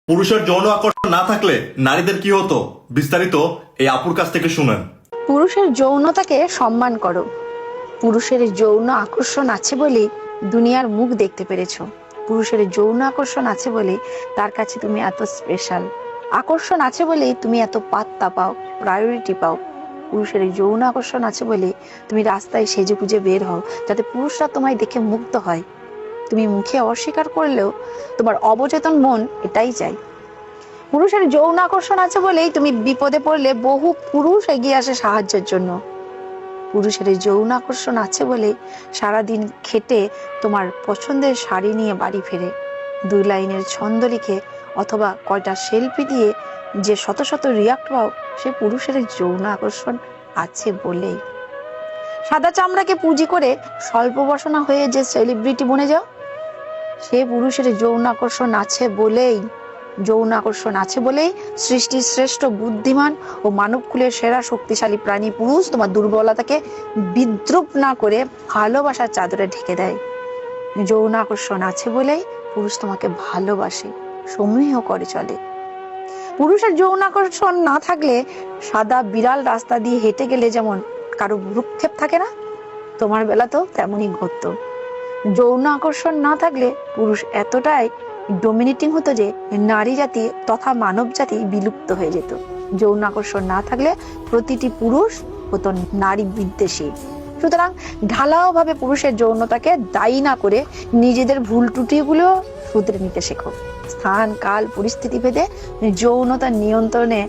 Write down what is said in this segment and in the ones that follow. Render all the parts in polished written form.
পুরুষের যৌন আকর্ষণ না থাকলে নারীদের কি হতো বিস্তারিত এই আপুর কাছ থেকে শুনেন। পুরুষের যৌনতাকে সম্মান করো। পুরুষের যৌন আকর্ষণ আছে বলেই দুনিয়ার মুখ দেখতে পেরেছো। পুরুষের যৌন আকর্ষণ আছে বলে তার কাছে তুমি এত স্পেশাল। আকর্ষণ আছে বলেই তুমি এত পাত্তা পাও, প্রায়োরিটি পাও। পুরুষের যৌন আকর্ষণ আছে বলে তুমি রাস্তায় সেজে গুজে বের হও, যাতে পুরুষরা তোমায় দেখে মুগ্ধ হয়। তুমি মুখে অস্বীকার করলেও তোমার অবচেতন মন এটাই চাই। পুরুষের যৌন আকর্ষণ আছে বলেই তুমি বিপদে পড়লে বহু পুরুষ এগিয়ে আসে সাহায্যের জন্য। পুরুষের যৌন আকর্ষণ আছে বলে সারাদিন খেটে তোমার পছন্দের শাড়ি নিয়ে বাড়ি ফেরে। 2 লাইনের ছন্দ লিখে অথবা কয়টা সেলফি দিয়ে যে শত শত রিয়াক্ট পাও, সে পুরুষের যৌন আকর্ষণ আছে বলেই। সাদা চামড়াকে পুঁজি করে স্বল্প বসনা হয়ে যে সেলিব্রিটি বনে যাও, সে পুরুষের যৌন আকর্ষণ আছে বলেই। যৌন আকর্ষণ আছে বলেই সৃষ্টির শ্রেষ্ঠ বুদ্ধিমান ও মানবকুলের সেরা শক্তিশালী প্রাণী পুরুষ তোমার দুর্বলতাকে বিদ্রুপ না করে ভালোবাসার চাদরে ঢেকে দেয়। যৌন আকর্ষণ আছে বলেই পুরুষ তোমাকে ভালোবাসে, সমীহ করে চলে। পুরুষের যৌন আকর্ষণ না থাকলে সাদা বিড়াল রাস্তা দিয়ে হেঁটে গেলে যেমন কারো ভ্রুক্ষেপ থাকে না, তোমার বেলাতেও তেমনই ঘটতো। যৌন আকর্ষণ না থাকলে পুরুষ এতটাই ডোমিনেটিং হতো যে নারী জাতি তথা মানব জাতি বিলুপ্ত হয়ে যেত। যৌন আকর্ষণ না থাকলে প্রতিটি পুরুষ হতো নারী বিদ্বেষী। সুতরাং ঢালাও ভাবে পুরুষের যৌনতাকে দায়ী না করে নিজেদের ভুল ত্রুটিগুলো শুধরে নিতে শেখো। স্থান কাল পরিস্থিতি ভেদে যৌনতা নিয়ন্ত্রণে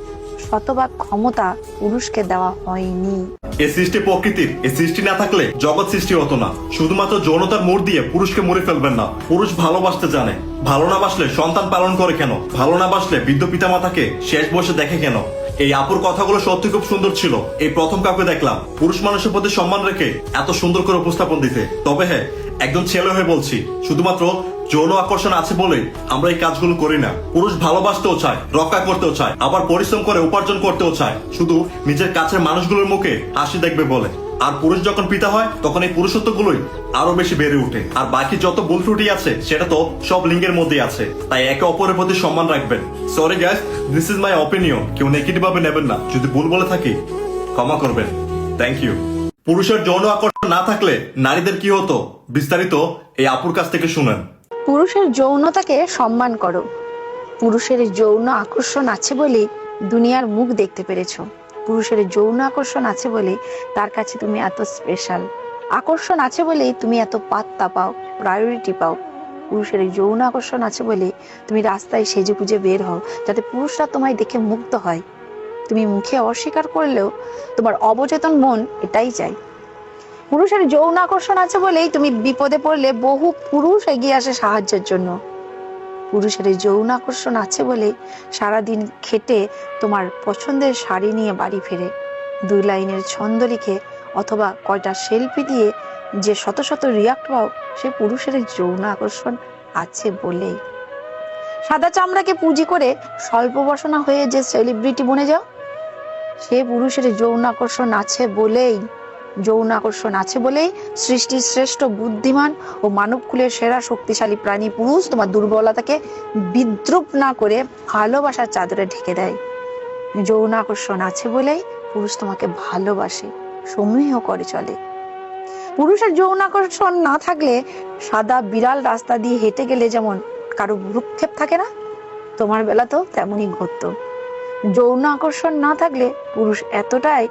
শতভাগ ক্ষমতা পুরুষকে দেওয়া হয়নি। এই সৃষ্টি প্রকৃতির, এই সৃষ্টি না থাকলে জগৎ সৃষ্টি হতো না। শুধুমাত্র যৌনতার মোড় দিয়ে পুরুষকে মরে ফেলবেন না। পুরুষ ভালোবাসতে জানে। ভালো না বাসলে সন্তান পালন করে কেন? ভালো না বাসলে বৃদ্ধ পিতামাতাকে শেষ বয়সে দেখে কেন? এই আপুর কথাগুলো সত্যি খুব সুন্দর ছিল। এই প্রথম কাউকে দেখলাম পুরুষ মানুষের প্রতি সম্মান রেখে এত সুন্দর করে উপস্থাপন দিতে। তবে হ্যাঁ, একজন ছেলে হয়ে বলছি, শুধুমাত্র যৌন আকর্ষণ আছে বলে আমরা এই কাজগুলো করি না। পুরুষ ভালোবাসতেও চায়, রক্ষা করতেও চায়, আবার পরিশ্রম করে উপার্জন করতেও চায়, শুধু নিজের কাছের মানুষগুলোর মুখে হাসি দেখবে বলে। আর পুরুষ যখন পিতা হয় তখন এই পুরুষত্বগুলোই আরো বেশি বেড়ে ওঠে। আর বাকি যত ভুল ত্রুটি আছে সেটা তো সব লিঙ্গের মধ্যেই আছে। তাই একে অপরের প্রতি সম্মান রাখবেন। Sorry guys, this is my opinion. কেউ নেগেটিভ ভাবে নেবেন না। যদি ভুল বলে থাকি ক্ষমা করবেন। Thank you. পুরুষের যৌন আকর্ষণ না থাকলে নারীদের কি হতো বিস্তারিত এই আপুর কাছ থেকে শুনেন। পুরুষের যৌনতাকে সম্মান করো। পুরুষের যৌন আকর্ষণ আছে বলেই দুনিয়ার মুখ দেখতে পেরেছো। পুরুষের যৌন আকর্ষণ আছে বলে তার কাছে তুমি এত স্পেশাল। আকর্ষণ আছে বলেই তুমি এত পাত্তা পাও, প্রায়োরিটি পাও। পুরুষের যৌন আকর্ষণ আছে বলে তুমি রাস্তায় সেজে গুজে বের হও, যাতে পুরুষরা তোমায় দেখে মুগ্ধ হয়। তুমি মুখে অস্বীকার করলেও তোমার অবচেতন মন এটাই চাই। পুরুষের যৌন আকর্ষণ আছে বলেই তুমি বিপদে পড়লে বহু পুরুষ এগিয়ে আসে সাহায্যের জন্য। পুরুষের যৌন আকর্ষণ আছে বলে সারাদিন খেটে তোমার পছন্দের শাড়ি নিয়ে বাড়ি ফেরে। 2 লাইনের ছন্দ লিখে অথবা কয়টা সেলফি দিয়ে যে শত শত রিয়াক্ট পাও, সে পুরুষের যৌন আকর্ষণ আছে বলেই। সাদা চামড়াকে পুঁজি করে স্বল্প বসনা হয়ে যে সেলিব্রিটি বনে যাও, সে পুরুষের যৌন আকর্ষণ আছে বলেই। যৌন আকর্ষণ আছে বলেই সৃষ্টির শ্রেষ্ঠ বুদ্ধিমান ও মানবকুলের সেরা শক্তিশালী প্রাণী পুরুষ তোমার দুর্বলতাকে বিদ্রুপ না করে ভালোবাসার চাদরে ঢেকে দেয়। যৌন আকর্ষণ আছে বলেই পুরুষ তোমাকে ভালোবাসে, সমীহ করে চলে। পুরুষের যৌন আকর্ষণ না থাকলে সাদা বিড়াল রাস্তা দিয়ে হেঁটে গেলে যেমন কারো ভ্রুক্ষেপ থাকে না, তোমার বেলাতেও তেমনই ঘটতো। যৌন আকর্ষণ না থাকলে পুরুষ এতটাই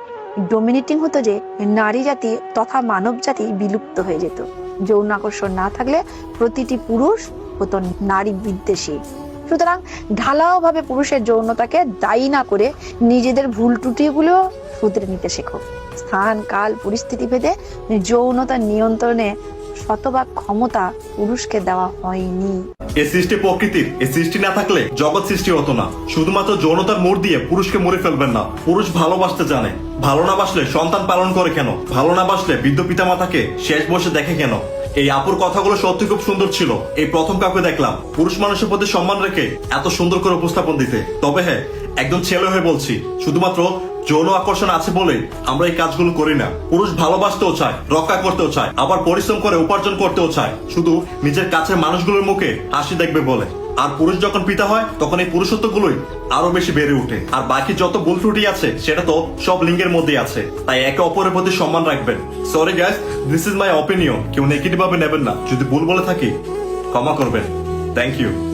ডোমিনেটিং হতো যে নারী জাতি তথা মানব জাতি বিলুপ্ত হয়ে যেত। যৌন আকর্ষণ না থাকলে প্রতিটি পুরুষ হতো নারী বিদ্বেষী। সুতরাং ঢালাও ভাবে পুরুষের যৌনতাকে দায়ী না করে নিজেদের ভুল ত্রুটিগুলো শুধরে নিতে শেখো। স্থান কাল পরিস্থিতি ভেদে যৌনতা নিয়ন্ত্রণে শতভাগ ক্ষমতা পুরুষকে দেওয়া হয়নি। এই সৃষ্টি প্রকৃতির, এই সৃষ্টি না থাকলে জগৎ সৃষ্টি হতো না। শুধুমাত্র যৌনতার মোড় দিয়ে পুরুষকে মরে ফেলবেন না। পুরুষ ভালোবাসতে জানে। ভালো না বাসলে সন্তান পালন করে কেন? ভালো না বাসলে বৃদ্ধ পিতামাতাকে শেষ বয়সে দেখে কেন? এই আপুর কথাগুলো সত্যি খুব সুন্দর ছিল। এই প্রথম কাউকে দেখলাম পুরুষ মানুষের প্রতি সম্মান রেখে এত সুন্দর করে উপস্থাপন দিতে। তবে হ্যাঁ, একজন ছেলে হয়ে বলছি, শুধুমাত্র যৌন আকর্ষণ আছে বলে আমরা এই কাজগুলো করি না। পুরুষ ভালোবাসতেও চায়, রক্ষা করতেও চায়, আবার পরিশ্রম করে উপার্জন করতেও চায়, শুধু নিজের কাছের মানুষগুলোর মুখে হাসি দেখবে বলে। আর পুরুষ যখন পিতা হয় তখন এই পুরুষত্বগুলোই আরো বেশি বেড়ে ওঠে। আর বাকি যত ভুল ত্রুটি আছে সেটা তো সব লিঙ্গের মধ্যেই আছে, তাই একে অপরের প্রতি সম্মান রাখবেন। Sorry guys, this is my opinion, কেউ নেগেটিভ ভাবে নেবেন না। যদি ভুল বলে থাকি ক্ষমা করবেন। Thank you.